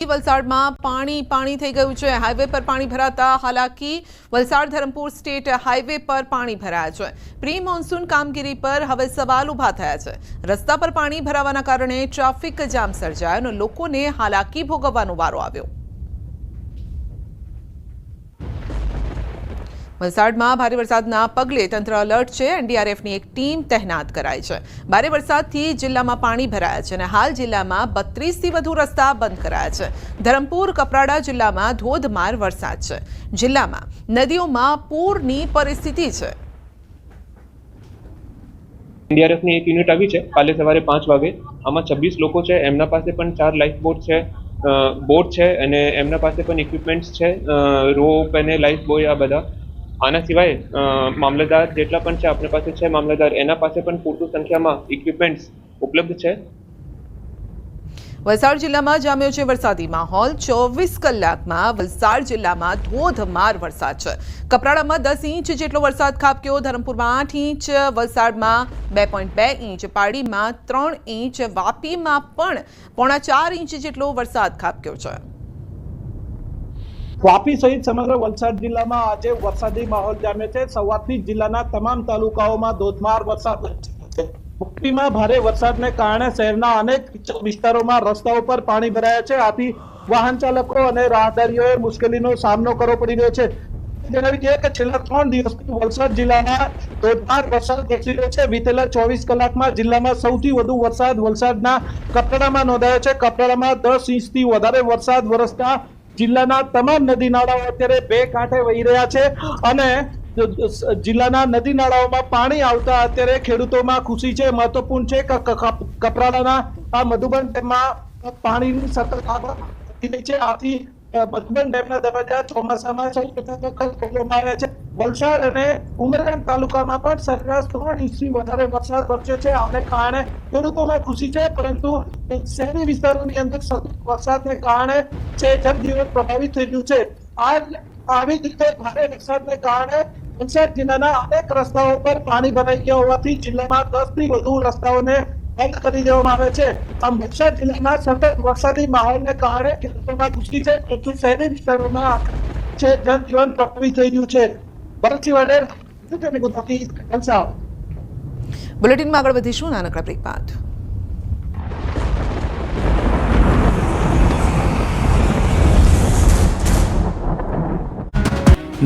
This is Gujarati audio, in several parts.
વલસાડમાં પાણી થઈ ગયું છે। હાઈવે પર પાણી ભરાતા હાલાકી। વલસાડ ધરમપુર સ્ટેટ હાઈવે પર પાણી ભરાયા છે। પ્રી મોન્સૂન કામગીરી પર હવે સવાલ ઊભા થયા છે। રસ્તા પર પાણી ભરાવાના કારણે ટ્રાફિક જામ સર્જાયો અને લોકોને હાલાકી ભોગવવાનો વારો આવ્યો। વલસાડમાં ભારે વરસાદના પગલે તંત્ર એલર્ટ છે। એનડીઆરએફની એક ટીમ તહેનાત કરાઈ છે। ભારે વરસાદથી જિલ્લામાં પાણી ભરાયા છે અને હાલ જિલ્લામાં 32થી વધુ રસ્તા બંધ કરાયા છે। ધરમપુર કપરાડા જિલ્લામાં ધોધમાર વરસાદ છે। જિલ્લામાં નદીઓમાં પૂરની પરિસ્થિતિ છે। એનડીઆરએફની એક યુનિટ આવી છે કાલે સવારે 5 વાગે। આમાં 26 લોકો છે। એમના પાસે પણ 4 લાઈફ બોટ છે અને એમના પાસે પણ ઇક્વિપમેન્ટ્સ છે, રોપ અને લાઈફ બોય આ બધા। આના સિવાય મામલતદાર જેટલા પણ છે આપણી પાસે છે મામલતદાર, એના પાસે પણ પૂરતી સંખ્યામાં ઇક્વિપમેન્ટ્સ ઉપલબ્ધ છે। વલસાડ જિલ્લામાં જામ્યો છે વરસાદી માહોલ। 24 કલાકમાં વલસાડ જિલ્લામાં ધોધમાર વરસાદ છે। કપરાડામાં 10 ઇંચ જેટલો વરસાદ ખાબક્યો, ધરમપુરમાં 8 ઇંચ, વલસાડમાં 2.2 ઇંચ, પાડીમાં 3 ઇંચ, વાપીમાં પણ 4.5 ઇંચ જેટલો વરસાદ ખાબક્યો છે। વાપી સહિત સમગ્ર વલસાડ જિલ્લામાં આજે વરસાદી માહોલ જામ્યો છે। સવારથી જિલ્લાના તમામ તાલુકાઓમાં ધોધમાર વરસાદ છે। વાપીમાં ભારે વરસાદને કારણે શહેરના અનેક વિસ્તારોમાં રસ્તાઓ પર પાણી ભરાયા છે। આથી વાહન ચાલકો અને રાહદારીઓએ મુશ્કેલીનો સામનો કરવો પડી રહ્યો છે। જણાવી દઈએ કે છેલ્લા 3 દિવસથી વલસાડ જિલ્લામાં ધોધમાર વરસાદ વરસી રહ્યો છે। વિતેલા 24 કલાકમાં જિલ્લામાં સૌથી વધુ વરસાદ વલસાડના કપરાડામાં નોંધાયો છે। કપરાડામાં 10 ઇંચથી વધારે વરસાદ વરસતા જિલ્લાના તમામ નદી નાળાઓ અત્યારે બે કાંઠે વહી રહ્યા છે અને જિલ્લાના નદી નાળાઓમાં પાણી આવતા અત્યારે ખેડૂતોમાં ખુશી છે। મહત્વપૂર્ણ છે કે કપરાડાના આ મધુબન ડેમમાં પાણીની સતત આવક વધી રહી છે। આથી મધુબન ડેમના દરવાજા ચોમાસામાં સૌ પ્રથમ ખોલવામાં આવ્યા છે। વલસાડ અને ઉમરગામ તાલુકામાં પણ સરેરાશ 3 ઇંચથી વધારે વરસાદ વરસ્યો છે। આને કારણે ખેડૂતોમાં ખુશી છે, પરંતુ શહેરી વિસ્તારોની અંદર સતત વરસાદને કારણે જનજીવન પ્રભાવિત થઈ ગયું છે। આવી રીતે ભારે વરસાદને કારણે વલસાડ જિલ્લાના અનેક રસ્તાઓ પર પાણી ભરાઈ ગયા હોવાથી જિલ્લામાં 10થી વધુ રસ્તાઓને બંધ કરી દેવામાં આવે છે। આમ વલસાડ જિલ્લામાં સતત વરસાદી માહોલને કારણે ખેડૂતોમાં ખુશી છે, પરંતુ શહેરી વિસ્તારોમાં જનજીવન પ્રભાવિત થઈ ગયું છે। ભરતસિંહ વડેર, ગુજરાતી વલસાડ। બુલેટિનમાં આગળ વધીશું નાનકડા બ્રેક બાદ।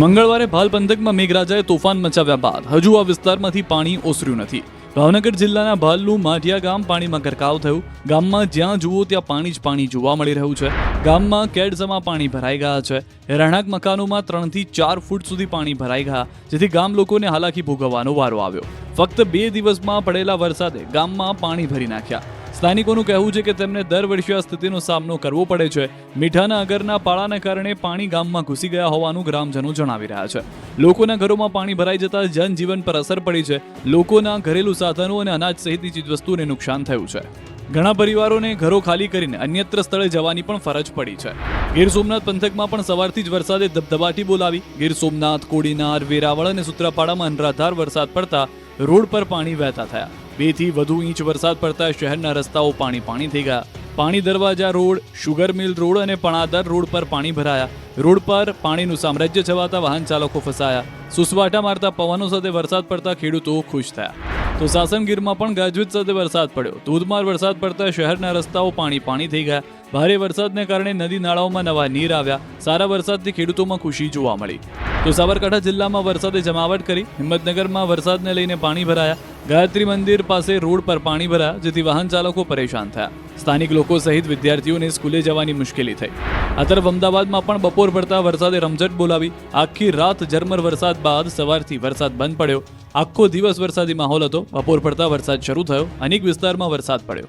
મંગળવારે ભાલ પંથકમાં મેઘરાજાએ તોફાન મચાવ્યા બાદ હજુ આ વિસ્તારમાંથી પાણી ઓસર્યું નથી। ભાવનગર જિલ્લાના ભાલનું માઢિયા ગામ પાણીમાં ગરકાવ થયું। ગામમાં જ્યાં જુઓ ત્યાં પાણી જ પાણી જોવા મળી રહ્યું છે। ગામમાં કેડસમાં પાણી ભરાઈ ગયા છે। રહેણાંક મકાનોમાં 3 થી 4 ફૂટ સુધી પાણી ભરાઈ ગયા, જેથી ગામ લોકોને હાલાકી ભોગવવાનો વારો આવ્યો। ફક્ત 2 દિવસમાં પડેલા વરસાદે ગામમાં પાણી ભરી નાખ્યા। સ્થાનિકોનું કહેવું છે કે તેમને દર વર્ષે આ સ્થિતિનો સામનો કરવો પડે છે। મીઠાના અગરના પાળાને કારણે પાણી ગામમાં ઘૂસી ગયા હોવાનું ગ્રામજનો જણાવી રહ્યા છે। લોકોના ઘરોમાં પાણી ભરાઈ જતા જનજીવન પર અસર પડી છે। લોકોના ઘરેલું સાધનો અને અનાજ સહિતની ચીજવસ્તુઓને નુકસાન થયું છે। ઘણા પરિવારોને ઘરો ખાલી કરીને અન્યત્ર સ્થળે જવાની પણ ફરજ પડી છે। ગીર સોમનાથ પંથકમાં પણ સવારથી જ વરસાદે ધબધબાટી બોલાવી। ગીર સોમનાથ, કોડીનાર, વેરાવળ અને સૂત્રાપાડામાં અનરાધાર વરસાદ પડતા રોડ પર પાણી વહેતા થયા। 2 થી વધુ ઇંચ વરસાદ પડતા શહેરના રસ્તાઓ પાણી થઈ ગયા। પાણી દરવાજા રોડ, શુગર મિલ રોડ અને પણાદર રોડ પર પાણી ભરાયા। રોડ પર પાણીનું સામ્રાજ્ય છવાતા વાહન ચાલકો ફસાયા। સુસવાટા મારતા પવનો સાથે વરસાદ પડતા ખેડૂતો ખુશ થયા। તો સાસણગીરમાં પણ ગાજવીજ સાથે વરસાદ પડ્યો। ધોધમાર વરસાદ પડતા શહેરના રસ્તાઓ પાણી થઈ ગયા। ભારે વરસાદને કારણે નદી નાળાઓમાં નવા નીર આવ્યા। સારા વરસાદથી ખેડૂતોમાં ખુશી જોવા મળી। તો સાબરકાંઠા જિલ્લામાં વરસાદે જમાવટ કરી। હિંમતનગરમાં વરસાદને લઈને પાણી ભરાયા। ગાયત્રી મંદિર પાસે રોડ પર પાણી ભરાયા, જેથી વાહન ચાલકો પરેશાન થયા। સ્થાનિક લોકો સહિત વિદ્યાર્થીઓને સ્કૂલે જવાની મુશ્કેલી થઈ। આ તરફ અમદાવાદમાં પણ બપોર પડતા વરસાદે રમઝટ બોલાવી। આખી રાત ઝરમર વરસાદ બાદ સવારથી વરસાદ બંધ પડ્યો। આખો દિવસ વરસાદી માહોલ હતો। બપોર પડતા વરસાદ શરૂ થયો। અનેક વિસ્તારમાં વરસાદ પડ્યો।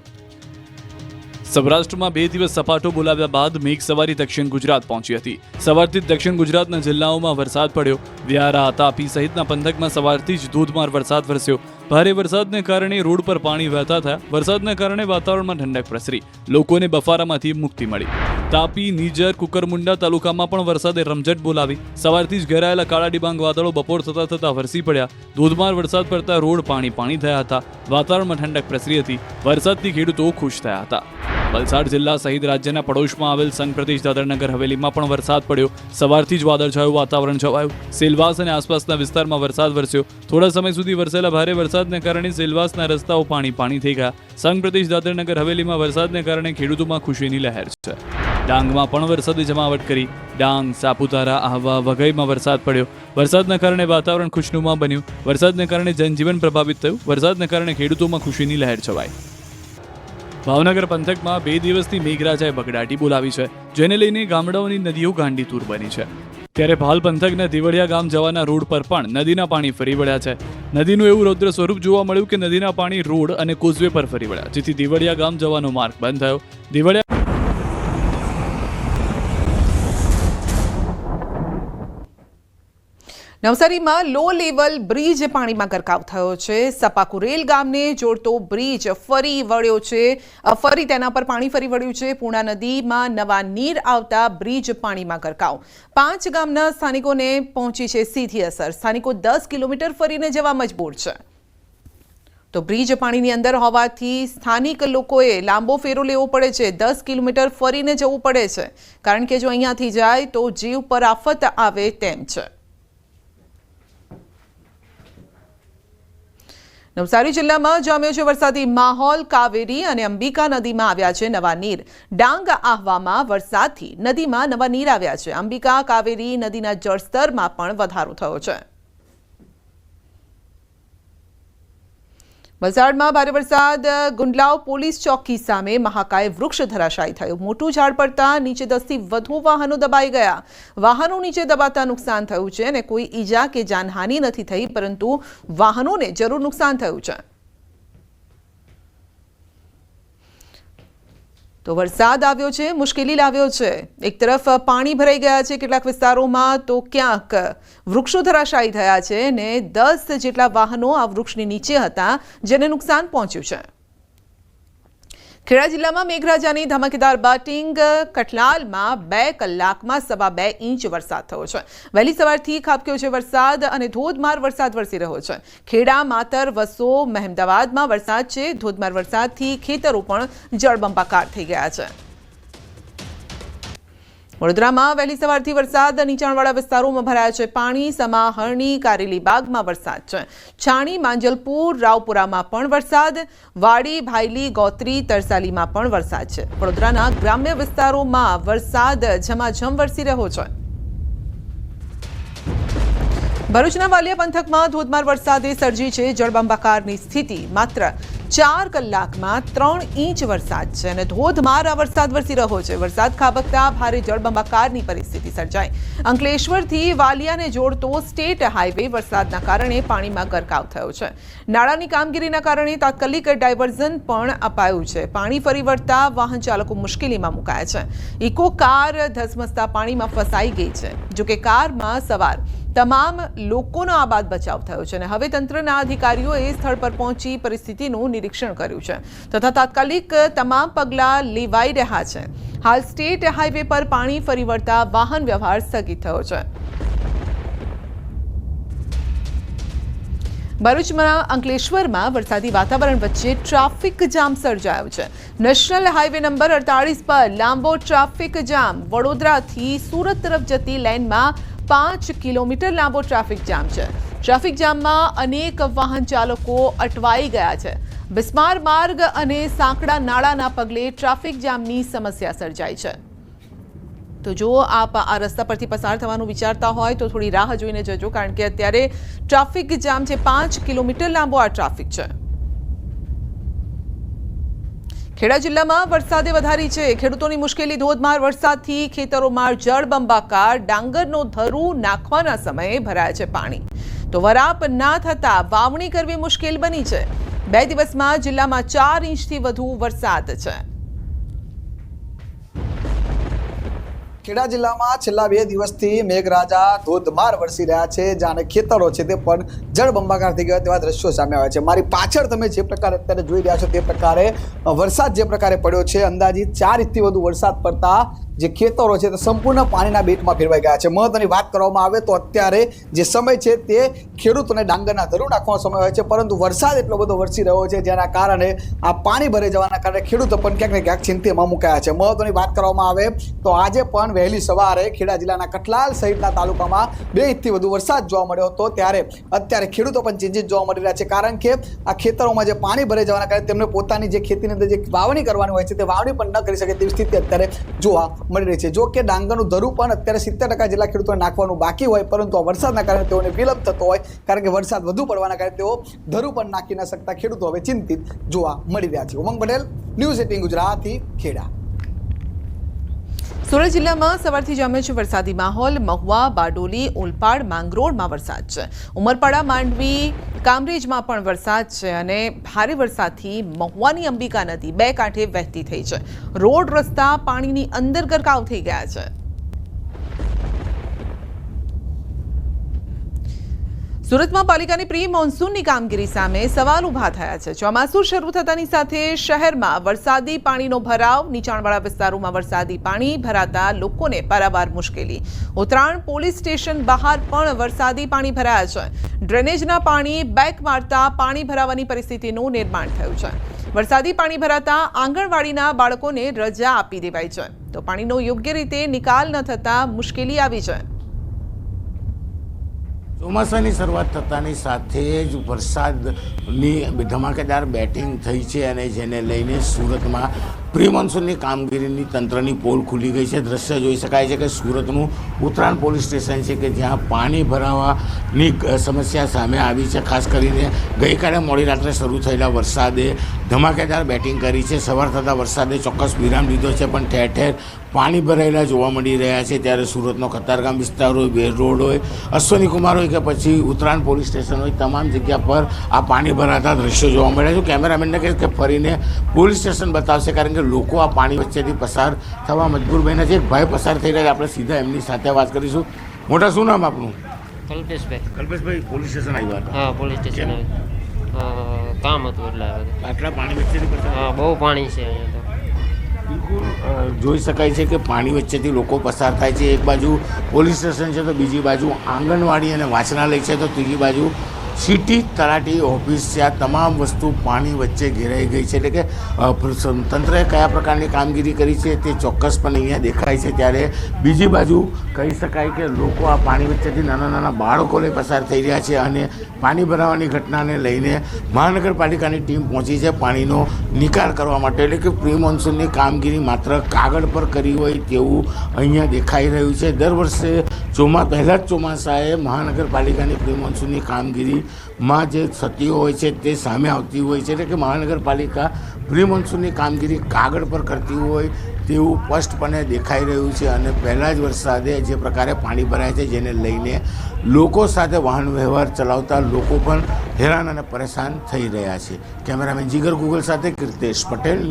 સૌરાષ્ટ્રમાં 2 દિવસ સપાટો બોલાવ્યા બાદ મેઘ સવારી દક્ષિણ ગુજરાત પહોંચી હતી। સવારથી જ દક્ષિણ ગુજરાતના જિલ્લાઓમાં વરસાદ પડ્યો। વ્યારા, તાપી સહિતના પંથકમાં સવારથી જ ધોધમાર વરસાદ વરસ્યો। ભારે વરસાદને કારણે રોડ પર પાણી વહેતા થયા। વરસાદને કારણે વાતાવરણમાં ઠંડક પ્રસરી। લોકોને બફારામાંથી મુક્તિ મળી। તાપી, નીજર, કુકરમુંડા તાલુકામાં પણ વરસાદે રમઝટ બોલાવી। સવારથી જ ઘેરાયેલા કાળા ડિબાંગ વાદળો બપોર થતા વરસી પડ્યા। ધોધમાર વરસાદ પડતા રોડ પાણી થયા હતા। વાતાવરણમાં ઠંડક પ્રસરી હતી। વરસાદથી ખેડૂતો ખુશ થયા હતા। વલસાડ જિલ્લા સહિત રાજ્યના પડોશમાં આવેલ સંઘ પ્રદેશ દાદરનગર હવેલીમાં પણ વરસાદ પડ્યો. સવારથી જ વાદળછાયું વાતાવરણ છવાયું. સેલવાસ અને આસપાસના વિસ્તારમાં વરસાદ વરસ્યો. થોડા સમય સુધી વરસેલા ભારે વરસાદને કારણે સેલવાસના રસ્તાઓ પાણી થઈ ગયા. સંઘ પ્રદેશ દાદરનગર હવેલીમાં વરસાદને કારણે ખેડૂતોમાં ખુશીની લહેર છે. ડાંગમાં પણ વરસાદે જમાવટ કરી. ડાંગ, સાપુતારા, આહવા, વઘઈમાં વરસાદ પડ્યો. વરસાદના કારણે વાતાવરણ ખુશનુમા બન્યું. વરસાદને કારણે જનજીવન પ્રભાવિત થયું. વરસાદને કારણે ખેડૂતોમાં ખુશીની લહેર છવાઈ. ભાવનગર પંથકમાં 2 દિવસથી મેઘરાજાએ બગડાટી બોલાવી છે, જેને લઈને ગામડાઓની નદીઓ ગાંડીતુર બની છે. ત્યારે ભાલ પંથકના દેવળિયા ગામ જવાના રોડ પર પણ નદીના પાણી ફરી વળ્યા છે. નદીનું એવું રૌદ્ર સ્વરૂપ જોવા મળ્યું કે નદીના પાણી રોડ અને કોઝવે પર ફરી વળ્યા, જેથી દેવળિયા ગામ જવાનો માર્ગ બંધ થયો. દેવળિયા નવસારીમાં લો લેવલ બ્રિજ પાણીમાં ગરકાવ થયો છે. સપાકુરેલ ગામને જોડતો બ્રિજ ફરી વળ્યો છે. ફરી તેના પર પાણી ફરી વળ્યું છે. પૂર્ણા નદીમાં નવા નીર આવતા બ્રિજ પાણીમાં ગરકાવ. 5 ગામના સ્થાનિકોને પહોંચી છે સીધી અસર. સ્થાનિકો 10 કિલોમીટર ફરીને જવા મજબૂર છે. તો બ્રિજ પાણીની અંદર હોવાથી સ્થાનિક લોકોએ લાંબો ફેરો લેવો પડે છે. 10 કિલોમીટર ફરીને જવું પડે છે, કારણ કે જો અહીંયાથી જાય તો જીવ પર આફત આવે તેમ છે. નવસારી જિલ્લામાં જામ્યો છે વરસાદી માહોલ. કાવેરી અને અંબિકા નદીમાં આવ્યા છે નવા નીર. ડાંગ, આહવામાં વરસાદથી નદીમાં નવા નીર આવ્યા છે. અંબિકા, કાવેરી નદીના જળસ્તરમાં પણ વધારો થયો છે. વલસાડમાં ભારે વરસાદ. ગુંડલાવ પોલીસ ચોકી સામે મહાકાય વૃક્ષ ધરાશાયી થયું. મોટું ઝાડ પડતા નીચે 10 થી વધુ વાહનો દબાઈ ગયા. વાહનો નીચે દબાતા નુકસાન થયું છે અને કોઈ ઈજા કે જાનહાનિ નથી થઈ, પરંતુ વાહનોને જરૂર નુકસાન થયું છે. તો વરસાદ આવ્યો છે, મુશ્કેલી લાવ્યો છે. એક તરફ પાણી ભરાઈ ગયા છે કેટલાક વિસ્તારોમાં, તો ક્યાંક વૃક્ષો ધરાશાયી થયા છે ને 10 જેટલા વાહનો આ વૃક્ષની નીચે હતા, જેને નુકસાન પહોંચ્યું છે. ખેડા જિલ્લામાં મેઘરાજાની ધમાકેદાર બેટિંગ. કઠલાલમાં 2 કલાકમાં 2.5 ઇંચ વરસાદ થયો છે. વહેલી સવારથી ખાબક્યો છે વરસાદ અને ધોધમાર વરસાદ વરસી રહ્યો છે. ખેડા, માતર, વસો, મહેમદાવાદમાં વરસાદ છે. ધોધમાર વરસાદથી ખેતરો પણ જળબંબાકાર થઈ ગયા છે. વડોદરામાં વહેલી સવારથી વરસાદ. નીચાણવાળા વિસ્તારોમાં ભરાયા છે પાણી. સમા, હરણી, કારેલી બાગમાં વરસાદ છે. છાણી, માંજલપુર, રાવપુરામાં પણ વરસાદ. વાડી, ભાયલી, ગોત્રી, તરસાલીમાં પણ વરસાદ છે. વડોદરાના ગ્રામ્ય વિસ્તારોમાં વરસાદ ઝમાઝમ વરસી રહ્યો છે. ભરૂચના વાલિયા પંથકમાં ધોધમાર વરસાદે સર્જી છે જળબંબાકારની સ્થિતિ. માત્ર 4 કલાકમાં 3 ઇંચ વરસાદ છે અને ધોધમાર આ વરસાદ વરસી રહ્યો છે. વરસાદ ખાબકતા ભારે જળબંબાકારની પરિસ્થિતિ સર્જાઈ. અંકલેશ્વરથી વાલિયાને જોડતો સ્ટેટ હાઈવે વરસાદના કારણે પાણીમાં ગરકાવ થયો છે. નાળાની કામગીરીના કારણે તાત્કાલિક ડાયવર્ઝન પણ અપાયું છે. પાણી ફરી વળતા વાહન ચાલકો મુશ્કેલીમાં મુકાયા છે. ઇકો કાર ધસમસતા પાણીમાં ફસાઈ ગઈ છે. જોકે કારમાં સવાર તમામ લોકોનો આબાદ બચાવ થયો છે અને હવે તંત્રના અધિકારીઓએ સ્થળ પર પહોંચી પરિસ્થિતિનું નિરીક્ષણ કર્યું છે તથા તાત્કાલિક તમામ પગલાં લેવાઈ રહ્યા છે. હાલ સ્ટેટ હાઈવે પર પાણી ફરી વળતા વાહન વ્યવહાર સ્થગિત થયો છે. ભરૂચમાં અંકલેશ્વરમાં વરસાદી વાતાવરણ વચ્ચે ટ્રાફિક જામ સર્જાયો છે. નેશનલ હાઈવે નંબર 48 પર લાંબો ટ્રાફિક જામ. વડોદરાથી સુરત તરફ જતી લેનમાં 5 કિલોમીટર લાંબો ટ્રાફિક જામ છે. ટ્રાફિક જામમાં અનેક વાહન ચાલકો અટવાઈ ગયા છે. બિસ્માર માર્ગ અને સાંકડા નાળાના પગલે ટ્રાફિક જામની સમસ્યા સર્જાઈ છે. તો જો આપ આ રસ્તા પરથી પસાર થવાનું વિચારતા હોય તો થોડી રાહ જોઈને જજો, કારણ કે અત્યારે ટ્રાફિક જામ છે. 5 કિલોમીટર લાંબો આ ટ્રાફિક છે. ખેડા જિલ્લામાં વરસાદે વધારી છે ખેડૂતોની મુશ્કેલી. ધોધમાર વરસાદથી ખેતરોમાં જળબંબાકાર. ડાંગરનો ધરું નાખવાના સમયે ભરાયા છે પાણી. તો વરાપ ના થતા વાવણી કરવી મુશ્કેલ બની છે. 2 દિવસમાં જિલ્લામાં 4 ઇંચથી વધુ વરસાદ છે. ખેડા જિલ્લામાં છેલ્લા 2 દિવસથી મેઘરાજા ધોધમાર વરસી રહ્યા છે, જાણે ખેતરો છે તે પણ જળબંબાકાર થઈ ગયા તેવા દ્રશ્યો સામે આવ્યા છે. મારી પાછળ તમે જે પ્રકારે અત્યારે જોઈ રહ્યા છો તે પ્રકારે વરસાદ જે પ્રકારે પડ્યો છે, અંદાજિત 4 ઇંચથી વધુ વરસાદ પડતા જે ખેતરો છે તે સંપૂર્ણ પાણીના બેટમાં ફેરવાઈ ગયા છે. મહત્વની વાત કરવામાં આવે તો અત્યારે જે સમય છે તે ખેડૂતોને ડાંગરના ધરું નાખવાનો સમય હોય છે, પરંતુ વરસાદ એટલો બધો વરસી રહ્યો છે જેના કારણે આ પાણી ભરાઈ જવાના કારણે ખેડૂતો પણ ક્યાંક ને ક્યાંક ચિંતામાં મુકાયા છે. મહત્વની વાત કરવામાં આવે તો આજે પણ વહેલી સવારે ખેડા જિલ્લાના કઠલાલ સહિતના તાલુકામાં 2 ઇંચથી વધુ વરસાદ જોવા મળ્યો હતો. ત્યારે અત્યારે ખેડૂતો પણ ચિંતિત જોવા મળી રહ્યા છે, કારણ કે આ ખેતરોમાં જે પાણી ભરાઈ જવાના કારણે તેમને પોતાની જે ખેતીની અંદર જે વાવણી કરવાની હોય છે તે વાવણી પણ ન કરી શકે તેવી સ્થિતિ અત્યારે જોવા મળી રહી છે. જો કે ડાંગરનું ધરું પણ અત્યારે 70% જેટલા ખેડૂતોને નાખવાનું બાકી હોય, પરંતુ આ વરસાદના કારણે તેઓને વિલંબ થતો હોય, કારણ કે વરસાદ વધુ પડવાના કારણે તેઓ ધરું પણ નાખી ન શકતા ખેડૂતો હવે ચિંતિત જોવા મળી રહ્યા છે. ઉમંગ પટેલ, ન્યૂઝ 18 ગુજરાતી, ખેડા. સુરત જિલ્લામાં સવારથી જામ્યો છે વરસાદી માહોલ. મહુવા, બારડોલી, ઓલપાડ, માંગરોળમાં વરસાદ છે. ઉમરપાડા, માંડવી, કામરેજમાં પણ વરસાદ છે અને ભારે વરસાદથી મહુવાની અંબિકા નદી 2 કાંઠે વહેતી થઈ છે. રોડ રસ્તા પાણીની અંદર ગરકાવ થઈ ગયા છે. સુરતમાં પાલિકાની પ્રી મોન્સૂનની કામગીરી સામે સવાલ ઊભા થયા છે. ચોમાસું શરૂ થતાની સાથે શહેરમાં વરસાદી પાણીનો ભરાવ, નીચાણવાળા વિસ્તારોમાં વરસાદી પાણી ભરાતા લોકોને પારાવાર મુશ્કેલી. ઉત્તરાયણ પોલીસ સ્ટેશન બહાર પણ વરસાદી પાણી ભરાયા છે. ડ્રેનેજના પાણી બેક મારતા પાણી ભરાવાની પરિસ્થિતિનું નિર્માણ થયું છે. વરસાદી પાણી ભરાતા આંગણવાડીના બાળકોને રજા આપી દેવાઈ છે, તો પાણીનો યોગ્ય રીતે નિકાલ ન થતા મુશ્કેલી આવી છે. ચોમાસાની શરૂઆત થતાની સાથે જ વરસાદની ધમાકેદાર બેટિંગ થઈ છે અને જેને લઈને સુરતમાં પ્રી મોન્સૂનની કામગીરીની તંત્રની પોલ ખુલી ગઈ છે. દ્રશ્ય જોઈ શકાય છે કે સુરતનું ઉત્તરાયણ પોલીસ સ્ટેશન છે કે જ્યાં પાણી ભરાવાની સમસ્યા સામે આવી છે. ખાસ કરીને ગઈકાલે મોડી રાત્રે શરૂ થયેલા વરસાદે ધમાકેદાર બેટિંગ કરી છે. સવાર થતાં વરસાદે ચોક્કસ વિરામ લીધો છે, પણ ઠેર ઠેર પાણી ભરાયેલા જોવા મળી રહ્યા છે. ત્યારે સુરતનો કતારગામ વિસ્તાર હોય, બેર રોડ હોય, અશ્વની કુમાર હોય કે પછી ઉત્તરાયણ પોલીસ સ્ટેશન હોય, તમામ જગ્યા પર આ પાણી ભરાતા દ્રશ્યો જોવા મળ્યા છે. કેમેરામેનને કહીશ કે ફરીને પોલીસ સ્ટેશન બતાવશે, કારણ કે લોકો આ પાણી વચ્ચેથી પસાર થવા મજબૂર બન્યા છે. એક ભાઈ પસાર થઈ રહ્યા છે, આપણે સીધા એમની સાથે વાત કરીશું. મોટા, શું નામ આપનું? કલ્પેશભાઈ, પોલીસ સ્ટેશન આવ્યા હતા? હા, પોલીસ સ્ટેશન આવ્યું, કામ હતું એટલે આવ્યા. આટલા પાણી વચ્ચેથી પસાર? હા, બહુ પાણી છે અહીંયા તો. બિલકુલ જોઈ શકાય છે કે પાણી વચ્ચેથી લોકો પસાર થાય છે. એક બાજુ પોલીસ સ્ટેશન છે તો બીજી બાજુ આંગણવાડી અને વાંચનાલય છે, તો ત્રીજી બાજુ સિટી તલાટી ઓફિસ છે. આ તમામ વસ્તુ પાણી વચ્ચે ઘેરાઈ ગઈ છે. એટલે કે તંત્રએ કયા પ્રકારની કામગીરી કરી છે તે ચોક્કસપણે અહીંયા દેખાય છે. ત્યારે બીજી બાજુ કહી શકાય કે લોકો આ પાણી વચ્ચેથી નાના નાના બાળકોને પસાર થઈ રહ્યા છે અને પાણી ભરાવાની ઘટનાને લઈને મહાનગરપાલિકાની ટીમ પહોંચી છે પાણીનો નિકાલ કરવા માટે. એટલે કે પ્રી મોન્સૂનની કામગીરી માત્ર કાગળ પર કરી હોય તેવું અહીંયા દેખાઈ રહ્યું છે. દર વર્ષે પહેલાં જ ચોમાસાએ મહાનગરપાલિકાની પ્રી મોન્સૂનની કામગીરીમાં જે ક્ષતિઓ હોય છે તે સામે આવતી હોય છે. એટલે કે મહાનગરપાલિકા પ્રી મોન્સૂનની કામગીરી કાગળ પર કરતી હોય તેવું સ્પષ્ટપણે દેખાઈ રહ્યું છે. અને પહેલાં જ વરસાદે જે પ્રકારે પાણી ભરાય છે, જેને લઈને લોકો સાથે વાહન વ્યવહાર ચલાવતા લોકો પણ હેરાન અને પરેશાન થઈ રહ્યા છે. કેમેરામેન જીગર ગુગલ સાથે કીર્તેશ પટેલ.